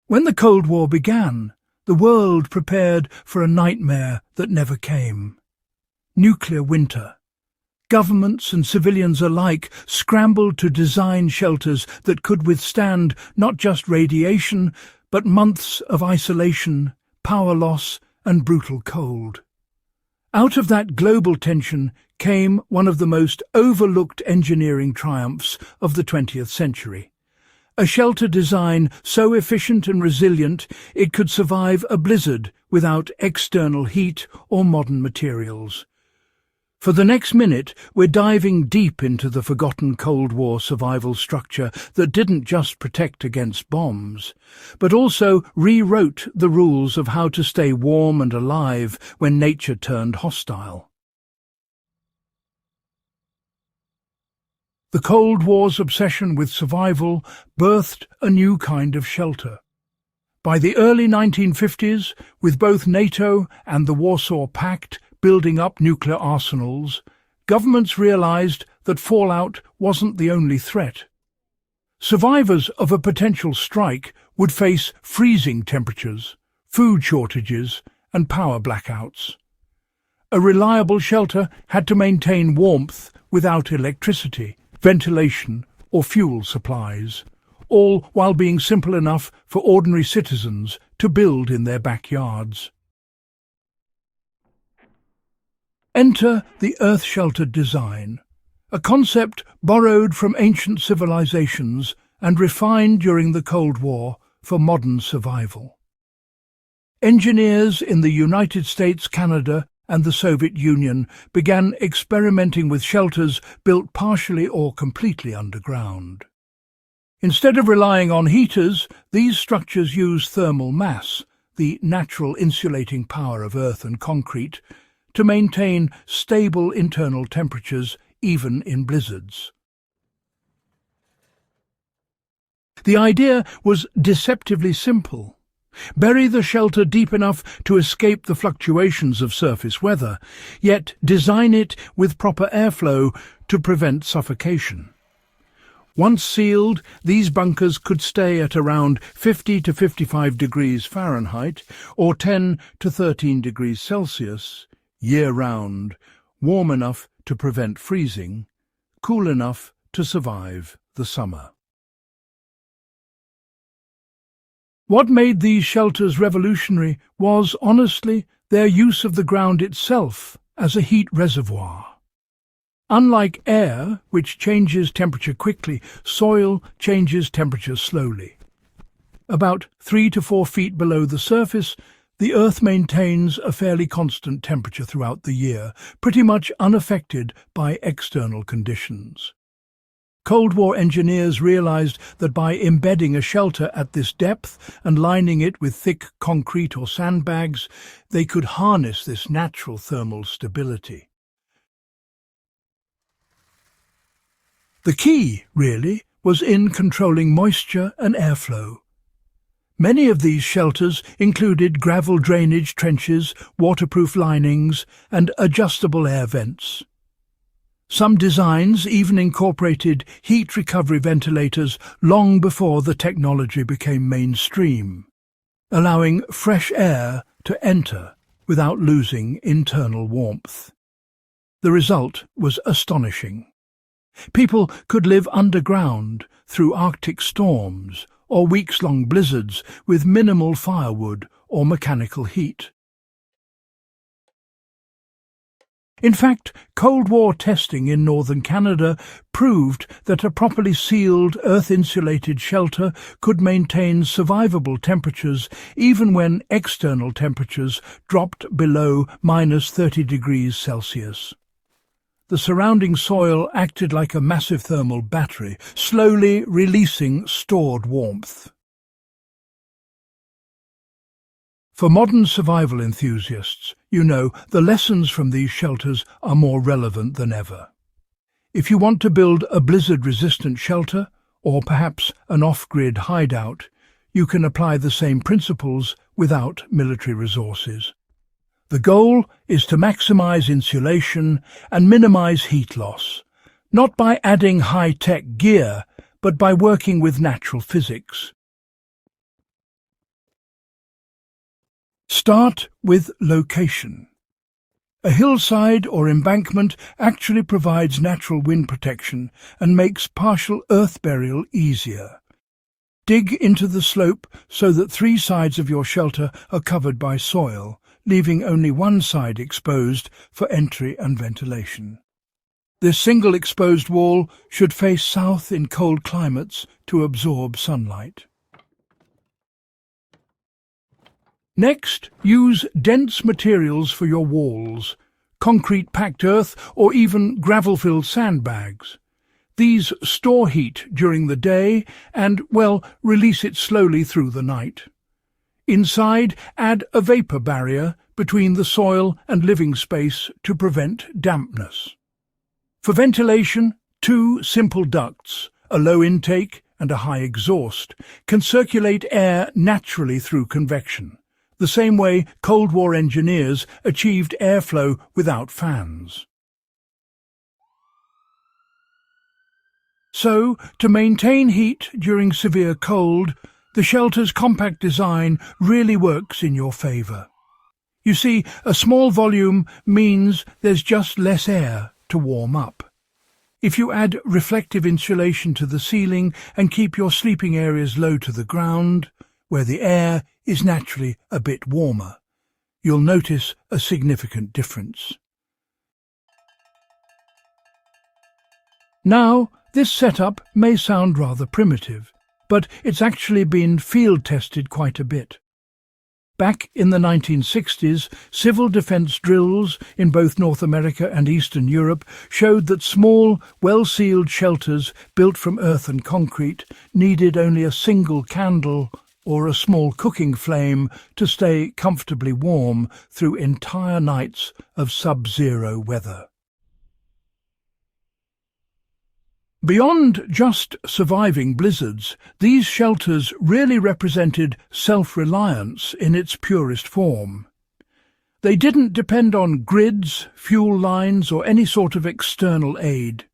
When the Cold War began, the world prepared for a nightmare that never came. Nuclear winter. Governments and civilians alike scrambled to design shelters that could withstand not just radiation, but months of isolation, power loss, and brutal cold. Out of that global tension came one of the most overlooked engineering triumphs of the 20th century. A shelter design so efficient and resilient it could survive a blizzard without external heat or modern materials. For the next minute, we're diving deep into the forgotten Cold War survival structure that didn't just protect against bombs, but also rewrote the rules of how to stay warm and alive when nature turned hostile. The Cold War's obsession with survival birthed a new kind of shelter. By the early 1950s, with both NATO and the Warsaw Pact building up nuclear arsenals, governments realized that fallout wasn't the only threat. Survivors of a potential strike would face freezing temperatures, food shortages, and power blackouts. A reliable shelter had to maintain warmth without electricity, ventilation, or fuel supplies, all while being simple enough for ordinary citizens to build in their backyards. Enter the earth-sheltered design, a concept borrowed from ancient civilizations and refined during the Cold War for modern survival. Engineers in the United States, Canada, and the Soviet Union began experimenting with shelters built partially or completely underground. Instead of relying on heaters, these structures use thermal mass, the natural insulating power of earth and concrete, to maintain stable internal temperatures even in blizzards. The idea was deceptively simple. Bury the shelter deep enough to escape the fluctuations of surface weather, yet design it with proper airflow to prevent suffocation. Once sealed, these bunkers could stay at around 50 to 55 degrees Fahrenheit or 10 to 13 degrees Celsius, year-round, warm enough to prevent freezing, cool enough to survive the summer. What made these shelters revolutionary was, honestly, their use of the ground itself as a heat reservoir. Unlike air, which changes temperature quickly, soil changes temperature slowly. About 3 to 4 feet below the surface, the Earth maintains a fairly constant temperature throughout the year, pretty much unaffected by external conditions. Cold War engineers realized that by embedding a shelter at this depth and lining it with thick concrete or sandbags, they could harness this natural thermal stability. The key, really, was in controlling moisture and airflow. Many of these shelters included gravel drainage trenches, waterproof linings, and adjustable air vents. Some designs even incorporated heat recovery ventilators long before the technology became mainstream, allowing fresh air to enter without losing internal warmth. The result was astonishing. People could live underground through Arctic storms or weeks-long blizzards with minimal firewood or mechanical heat. In fact, Cold War testing in northern Canada proved that a properly sealed, earth-insulated shelter could maintain survivable temperatures even when external temperatures dropped below -30 degrees Celsius. The surrounding soil acted like a massive thermal battery, slowly releasing stored warmth. For modern survival enthusiasts, the lessons from these shelters are more relevant than ever. If you want to build a blizzard-resistant shelter, or perhaps an off-grid hideout, you can apply the same principles without military resources. The goal is to maximize insulation and minimize heat loss, not by adding high-tech gear, but by working with natural physics. Start with location. A hillside or embankment actually provides natural wind protection and makes partial earth burial easier. Dig into the slope so that 3 sides of your shelter are covered by soil, leaving only one side exposed for entry and ventilation. This single exposed wall should face south in cold climates to absorb sunlight. Next, use dense materials for your walls, concrete packed earth or even gravel-filled sandbags. These store heat during the day and, well, release it slowly through the night. Inside, add a vapor barrier between the soil and living space to prevent dampness. For ventilation, 2 simple ducts, a low intake and a high exhaust, can circulate air naturally through convection, the same way Cold War engineers achieved airflow without fans. So, to maintain heat during severe cold, the shelter's compact design really works in your favour. You see, a small volume means there's just less air to warm up. If you add reflective insulation to the ceiling and keep your sleeping areas low to the ground, where the air is naturally a bit warmer, you'll notice a significant difference. Now, this setup may sound rather primitive, but it's actually been field-tested quite a bit. Back in the 1960s, civil defence drills in both North America and Eastern Europe showed that small, well-sealed shelters built from earth and concrete needed only a single candle or a small cooking flame to stay comfortably warm through entire nights of sub-zero weather. Beyond just surviving blizzards, these shelters really represented self-reliance in its purest form. They didn't depend on grids, fuel lines, or any sort of external aid.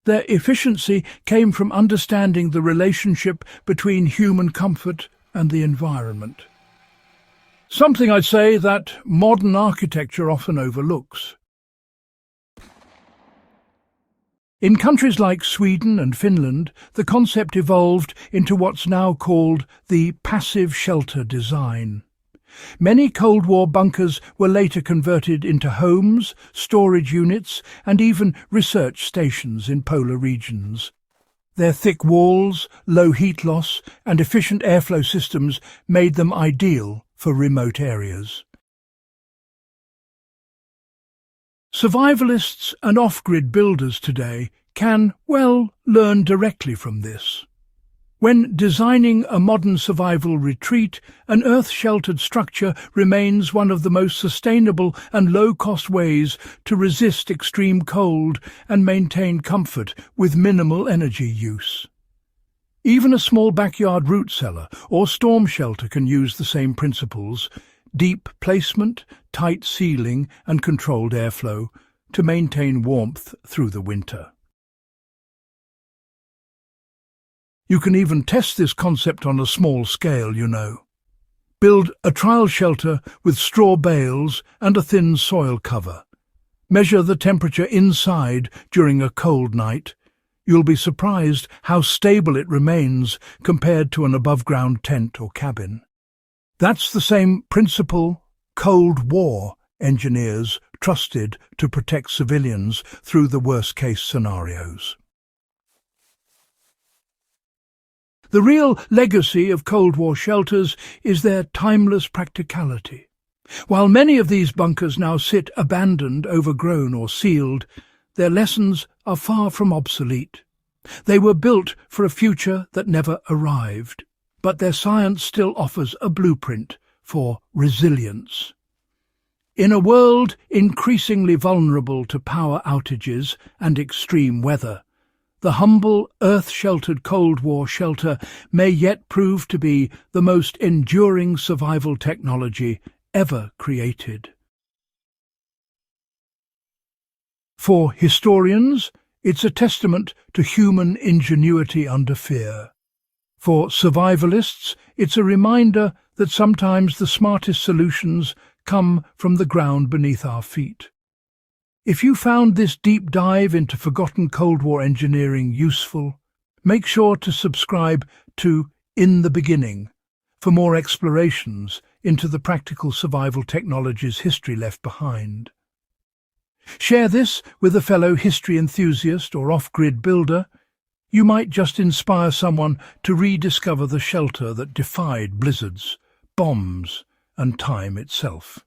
Their efficiency came from understanding the relationship between human comfort and the environment. Something I'd say that modern architecture often overlooks. In countries like Sweden and Finland, the concept evolved into what's now called the passive shelter design. Many Cold War bunkers were later converted into homes, storage units, and even research stations in polar regions. Their thick walls, low heat loss, and efficient airflow systems made them ideal for remote areas. Survivalists and off-grid builders today can, well, learn directly from this. When designing a modern survival retreat, an earth-sheltered structure remains one of the most sustainable and low-cost ways to resist extreme cold and maintain comfort with minimal energy use. Even a small backyard root cellar or storm shelter can use the same principles: deep placement, tight ceiling and controlled airflow to maintain warmth through the winter. You can even test this concept on a small scale, you know. Build a trial shelter with straw bales and a thin soil cover. Measure the temperature inside during a cold night. You'll be surprised how stable it remains compared to an above-ground tent or cabin. That's the same principle Cold War engineers trusted to protect civilians through the worst-case scenarios. The real legacy of Cold War shelters is their timeless practicality. While many of these bunkers now sit abandoned, overgrown or sealed, their lessons are far from obsolete. They were built for a future that never arrived, but their science still offers a blueprint for resilience. In a world increasingly vulnerable to power outages and extreme weather, the humble, earth-sheltered Cold War shelter may yet prove to be the most enduring survival technology ever created. For historians, it's a testament to human ingenuity under fear. For survivalists, it's a reminder that sometimes the smartest solutions come from the ground beneath our feet. If you found this deep dive into forgotten Cold War engineering useful, make sure to subscribe to In the Beginning for more explorations into the practical survival technologies history left behind. Share this with a fellow history enthusiast or off-grid builder. You might just inspire someone to rediscover the shelter that defied blizzards, bombs, and time itself.